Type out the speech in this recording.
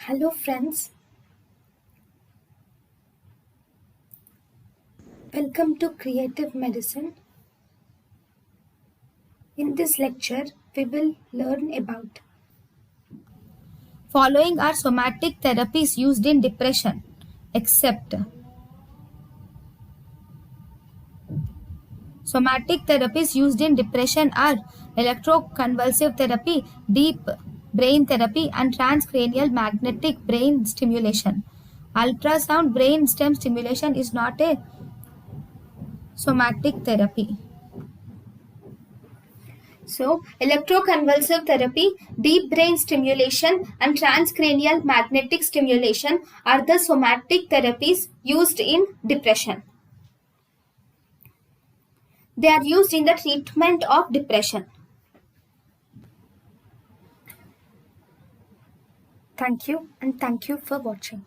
Hello friends, welcome to Creative Medicine. In this lecture, we will learn about Following are somatic therapies used in depression, except somatic therapies used in depression are electroconvulsive therapy, deep brain therapy, and transcranial magnetic brain stimulation. Ultrasound brain stem stimulation is not a somatic therapy. electroconvulsive therapy, deep brain stimulation, and transcranial magnetic stimulation are the somatic therapies used in depression. They are used in the treatment of depression. Thank you and thank you for watching.